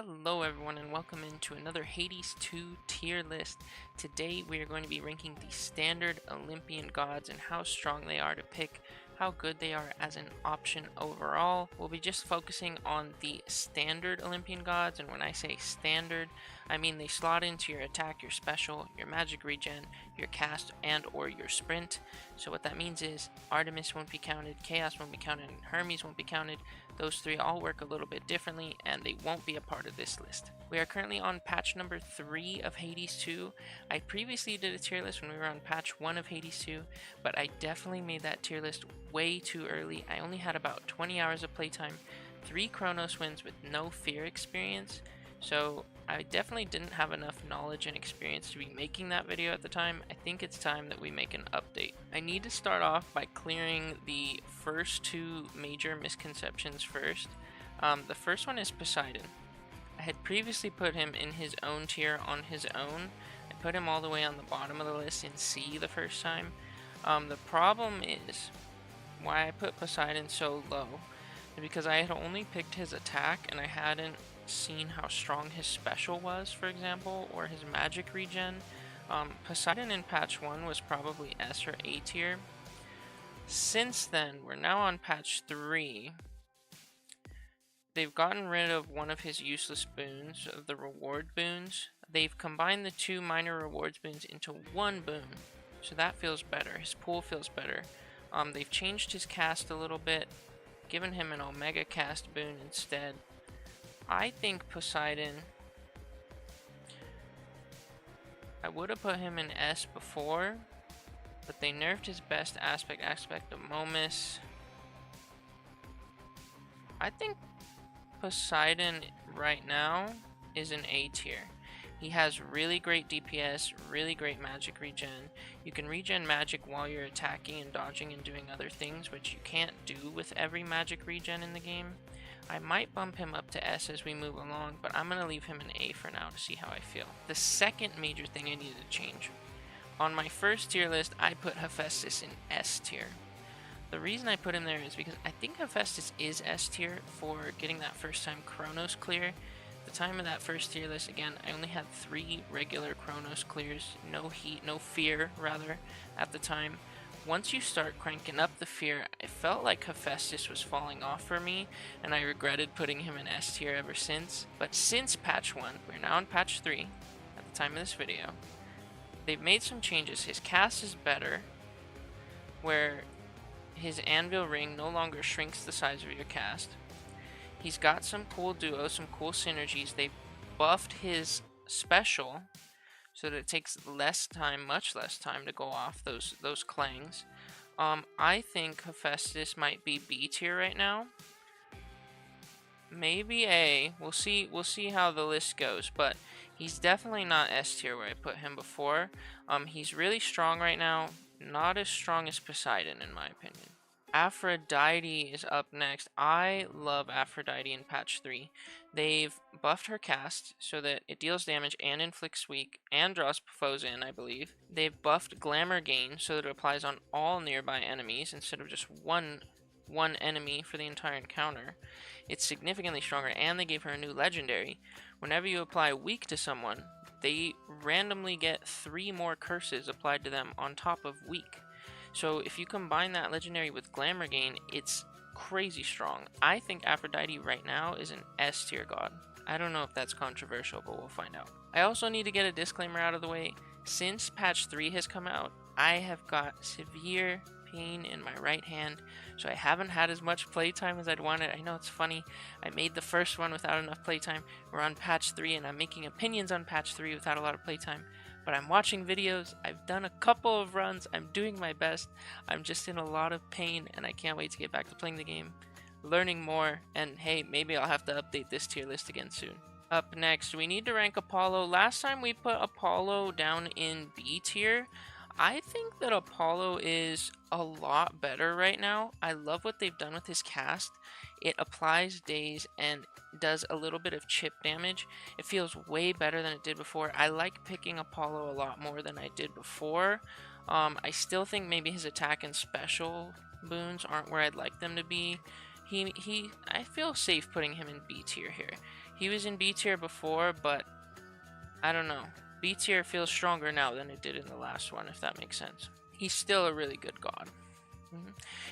Hello everyone and welcome into another Hades 2 tier list. Today we are going to be ranking the standard Olympian gods and how strong they are to pick, how good they are as an option overall. We'll be just focusing on the standard Olympian gods, and when I say standard, I mean they slot into your attack, your special, your magic regen, your cast, and or your sprint. So what that means is Artemis won't be counted, Chaos won't be counted, and Hermes won't be counted. Those three all work a little bit differently and they won't be a part of this list. We are currently on patch number 3 of Hades 2. I previously did a tier list when we were on patch 1 of Hades 2, but I definitely made that tier list way too early. I only had about 20 hours of playtime, 3 Chronos wins with no fear experience, so I definitely didn't have enough knowledge and experience to be making that video at the time. I think it's time that we make an update. I need to start off by clearing the first 2 major misconceptions first. The first one is Poseidon. I had previously put him in his own tier on his own. I put him all the way on the bottom of the list in C the first time. The problem is why I put Poseidon so low is because I had only picked his attack and I hadn't seen how strong his special was, for example, or his magic regen. Poseidon in patch 1 was probably S or A tier. Since then, we're now on patch 3. They've gotten rid of one of his useless boons, of the reward boons. They've combined the 2 minor rewards boons into 1 boon, so that feels better. His pool feels better. They've changed his cast a little bit, given him an Omega cast boon instead. I think Poseidon, I would have put him in S before, but they nerfed his best aspect of Momus. I think Poseidon right now is an A tier. He has really great DPS, really great magic regen. You can regen magic while you're attacking and dodging and doing other things, which you can't do with every magic regen in the game. I might bump him up to S as we move along, but I'm going to leave him in A for now to see how I feel. The second major thing I needed to change. On my first tier list, I put Hephaestus in S tier. The reason I put him there is because I think Hephaestus is S tier for getting that first time Chronos clear. At the time of that first tier list, again, I only had 3 regular Chronos clears, no fear rather, at the time. Once you start cranking up the fear, I felt like Hephaestus was falling off for me, and I regretted putting him in S tier ever since. But since patch 1, we're now on patch 3, at the time of this video, they've made some changes. His cast is better, where his anvil ring no longer shrinks the size of your cast. He's got some cool duos, some cool synergies. They buffed his special so that it takes less time, much less time to go off those clangs. I think Hephaestus might be B tier right now. Maybe A. We'll see how the list goes, but he's definitely not S tier where I put him before. He's really strong right now, not as strong as Poseidon in my opinion. Aphrodite is up next. I love Aphrodite in patch 3. They've buffed her cast so that it deals damage and inflicts weak and draws foes in, I believe. They've buffed glamour gain so that it applies on all nearby enemies instead of just one enemy for the entire encounter. It's significantly stronger, and they gave her a new legendary. Whenever you apply weak to someone, they randomly get 3 more curses applied to them on top of weak. So if you combine that legendary with glamour gain, it's crazy strong. I think Aphrodite right now is an S tier god. I don't know if that's controversial, but we'll find out. I also need to get a disclaimer out of the way. Since patch 3 has come out, I have got severe pain in my right hand, so I haven't had as much playtime as I'd wanted. I know it's funny, I made the first one without enough playtime. We're on patch 3 and I'm making opinions on patch 3 without a lot of playtime, but I'm watching videos, I've done a couple of runs, I'm doing my best. I'm just in a lot of pain and I can't wait to get back to playing the game, learning more, and hey, maybe I'll have to update this tier list again soon. Up next, we need to rank Apollo. Last time we put Apollo down in B tier. I think that Apollo is a lot better right now. I love what they've done with his cast. It applies daze and does a little bit of chip damage. It feels way better than it did before. I like picking Apollo a lot more than I did before. I still think maybe his attack and special boons aren't where I'd like them to be. I feel safe putting him in B tier here. He was in B tier before, but I don't know. B tier feels stronger now than it did in the last one, if that makes sense. He's still a really good god.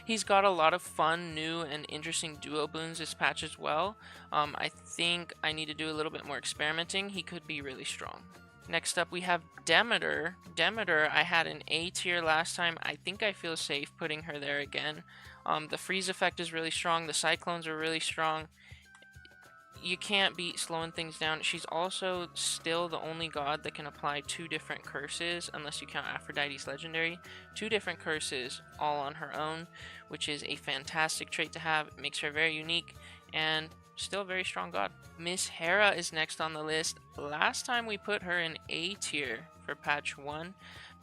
He's got a lot of fun, new, and interesting duo boons this patch as well. I think I need to do a little bit more experimenting. He could be really strong. Next up, we have Demeter. Demeter, I had an A tier last time. I think I feel safe putting her there again. The freeze effect is really strong. The cyclones are really strong. You can't beat slowing things down. She's also still the only god that can apply 2 different curses, unless you count Aphrodite's legendary. 2 different curses all on her own, which is a fantastic trait to have. It makes her very unique and still a very strong god. Miss Hera is next on the list. Last time we put her in A tier for patch 1.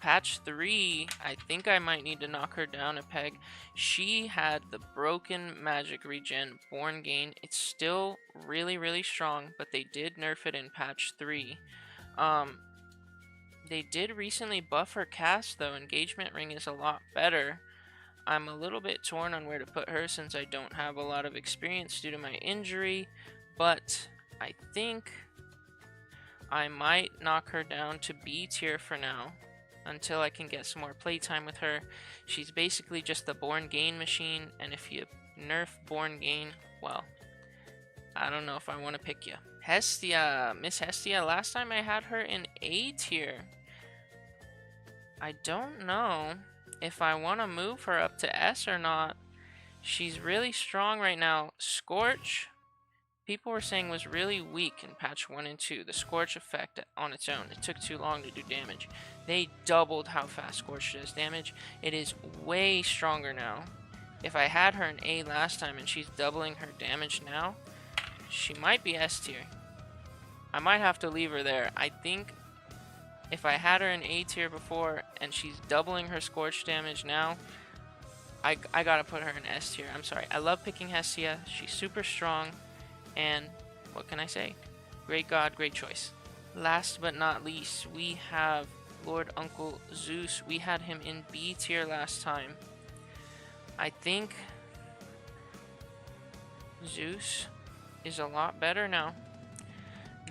Patch 3, I think I might need to knock her down a peg. She had the broken magic regen Born Gain. It's still really, really strong, but they did nerf it in patch 3. They did recently buff her cast though. Engagement Ring is a lot better. I'm a little bit torn on where to put her since I don't have a lot of experience due to my injury, but I think I might knock her down to B tier for now, until I can get some more playtime with her. She's basically just the Born Gain machine, and if you nerf Born Gain, well, I don't know if I want to pick you. Hestia, Miss Hestia, last time I had her in A tier. I don't know if I want to move her up to S or not. She's really strong right now. Scorch, people were saying was really weak in patch 1 and 2. The Scorch effect on its own. It took too long to do damage. They doubled how fast Scorch does damage. It is way stronger now. If I had her in A last time and she's doubling her damage now, she might be S tier. I might have to leave her there. I think if I had her in A tier before and she's doubling her Scorch damage now, I gotta put her in S tier. I'm sorry. I love picking Hestia. She's super strong. And what can I say? Great god, great choice. Last but not least, we have Lord Uncle Zeus. We had him in B tier last time. I think Zeus is a lot better now.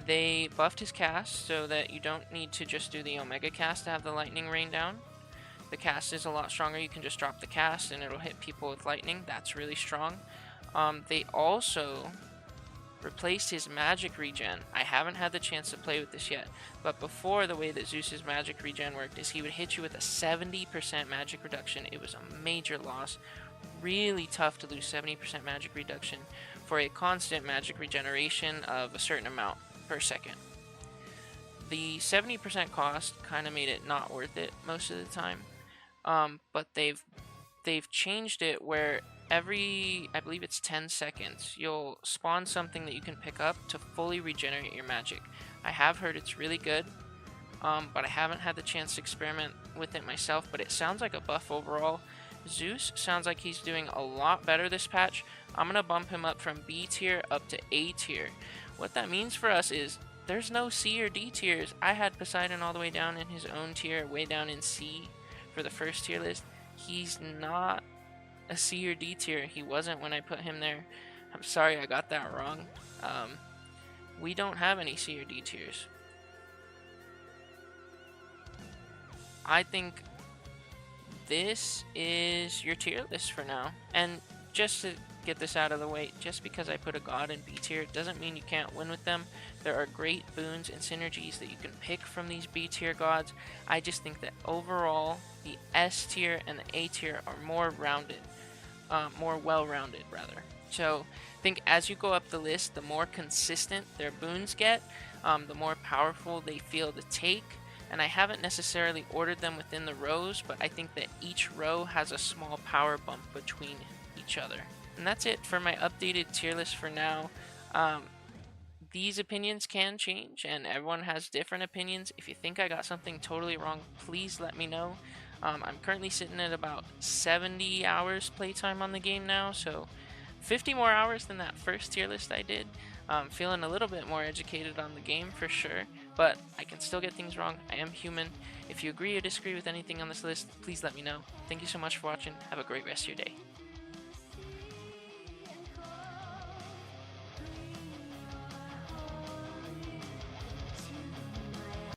They buffed his cast so that you don't need to just do the Omega cast to have the lightning rain down. The cast is a lot stronger. You can just drop the cast and it'll hit people with lightning. That's really strong. They also replaced his magic regen. I haven't had the chance to play with this yet, but before, the way that Zeus's magic regen worked is he would hit you with a 70% magic reduction. It was a major loss. Really tough to lose 70% magic reduction for a constant magic regeneration of a certain amount per second. The 70% cost kind of made it not worth it most of the time, but they've changed it where every, I believe it's 10 seconds, you'll spawn something that you can pick up to fully regenerate your magic. I have heard it's really good, but I haven't had the chance to experiment with it myself, but it sounds like a buff overall. Zeus sounds like he's doing a lot better this patch. I'm going to bump him up from B tier up to A tier. What that means for us is there's no C or D tiers. I had Poseidon all the way down in his own tier, way down in C for the first tier list. He's not a C or D tier. He wasn't when I put him there. I'm sorry I got that wrong. We don't have any C or D tiers. I think this is your tier list for now. And just to get this out of the way, just because I put a god in B tier doesn't mean you can't win with them. There are great boons and synergies that you can pick from these B tier gods. I just think that overall the S tier and the A tier are more rounded, more well-rounded rather. So I think as you go up the list, the more consistent their boons get, the more powerful they feel to take. And I haven't necessarily ordered them within the rows, but I think that each row has a small power bump between each other. And that's it for my updated tier list for now. These opinions can change, and everyone has different opinions. If you think I got something totally wrong, please let me know. I'm currently sitting at about 70 hours playtime on the game now, so 50 more hours than that first tier list I did. Feeling a little bit more educated on the game for sure, but I can still get things wrong. I am human. If you agree or disagree with anything on this list, please let me know. Thank you so much for watching. Have a great rest of your day.